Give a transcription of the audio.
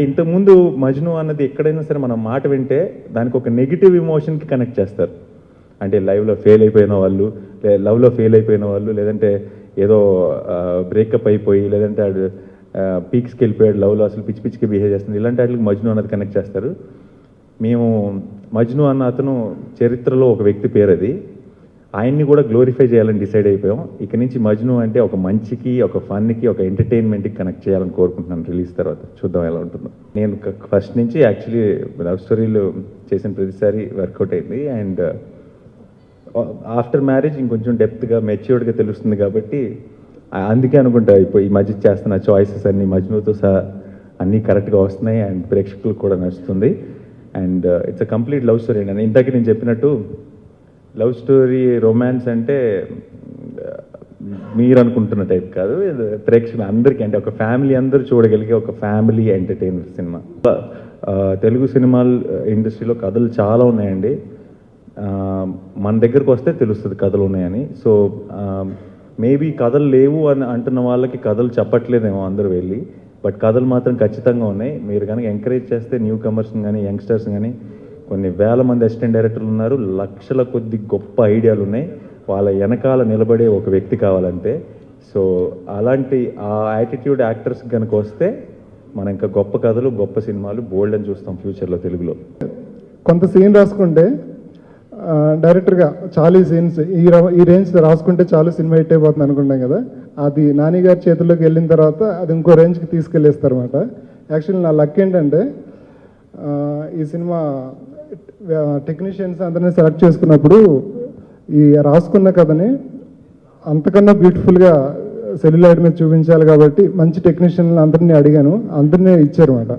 ఇంతకుముందు మజ్ను అన్నది ఎక్కడైనా సరే మనం మాట వింటే దానికి ఒక నెగిటివ్ ఇమోషన్కి కనెక్ట్ చేస్తారు. అంటే లవ్లో ఫెయిల్ అయిపోయిన వాళ్ళు, లేదంటే ఏదో బ్రేకప్ అయిపోయి, లేదంటే పీక్స్కి వెళ్ళిపోయాడు లవ్లో, అసలు పిచ్చి పిచ్చికి బిహేవ్ చేస్తుంది, ఇలాంటి వాటికి మజ్ను అన్నది కనెక్ట్ చేస్తారు. మేము మజ్ను అన్న అతను చరిత్రలో ఒక వ్యక్తి పేరు, అది ఆయన్ని కూడా గ్లోరిఫై చేయాలని డిసైడ్ అయిపోయాం. ఇక నుంచి మజ్ను అంటే ఒక మంచికి, ఒక ఫన్కి, ఒక ఎంటర్టైన్మెంట్కి కనెక్ట్ చేయాలని కోరుకుంటున్నాను. రిలీజ్ తర్వాత చూద్దాం ఎలా ఉంటుందో. నేను ఫస్ట్ నుంచి యాక్చువల్లీ లవ్ స్టోరీలు చేసిన ప్రతిసారి వర్కౌట్ అయింది. అండ్ ఆఫ్టర్ మ్యారేజ్ ఇంకొంచెం డెప్త్గా మెచ్యూర్డ్గా తెలుస్తుంది కాబట్టి అందుకే అనుకుంటా ఇప్పుడు ఈ మధ్య చేస్తున్న చాయిసెస్ అన్నీ మజ్నుతో సహా అన్నీ కరెక్ట్గా వస్తున్నాయి అండ్ ప్రేక్షకులకు కూడా నచ్చుతుంది. And it's a complete love story అండి. ఇందాక నేను చెప్పినట్టు లవ్ స్టోరీ రొమాన్స్ అంటే మీరు అనుకుంటున్న టైప్ కాదు, ప్రేక్షకులు అందరికీ, అంటే ఒక ఫ్యామిలీ అందరూ చూడగలిగే ఒక ఫ్యామిలీ ఎంటర్టైనర్ సినిమా. తెలుగు సినిమాల ఇండస్ట్రీలో కథలు చాలా ఉన్నాయండి. మన దగ్గరకు వస్తే తెలుస్తుంది కథలు ఉన్నాయని. సో మేబీ కథలు లేవు అని అంటున్న వాళ్ళకి కథలు చెప్పట్లేదేమో అందరూ వెళ్ళి, బట్ కథలు మాత్రం ఖచ్చితంగా ఉన్నాయి. మీరు కనుక ఎంకరేజ్ చేస్తే న్యూ కమర్స్ని కానీ, యంగ్స్టర్స్ కానీ, కొన్ని వేల మంది అసిస్టెంట్ డైరెక్టర్లు ఉన్నారు, లక్షల కొద్ది గొప్ప ఐడియాలు ఉన్నాయి. వాళ్ళ వెనకాల నిలబడే ఒక వ్యక్తి కావాలంటే, సో అలాంటి ఆ యాటిట్యూడ్ యాక్టర్స్ కనుక వస్తే మనం ఇంకా గొప్ప కథలు, గొప్ప సినిమాలు బోల్డ్ అని చూస్తాం ఫ్యూచర్లో తెలుగులో. కొంత సీన్ రాసుకుంటే డైరెక్టర్గా చాలా సీన్స్ ఈ రేంజ్ రాసుకుంటే చాలు సినిమా హిట్ అయిపోతుంది అనుకుంటాం కదా, అది నాని గారి చేతుల్లోకి వెళ్ళిన తర్వాత అది ఇంకో రేంజ్కి తీసుకెళ్ళేస్తారు అనమాట. యాక్చువల్లీ నా లక్ ఏంటంటే ఈ సినిమా టెక్నీషియన్స్ అందరినీ సెలెక్ట్ చేసుకున్నప్పుడు ఈ రాసుకున్న కథని అంతకన్నా బ్యూటిఫుల్గా సెల్యులాయిడ్ మీద చూపించాలి కాబట్టి మంచి టెక్నీషియన్లు అందరినీ అడిగాను, అందరినీ ఇచ్చారు అన్నమాట.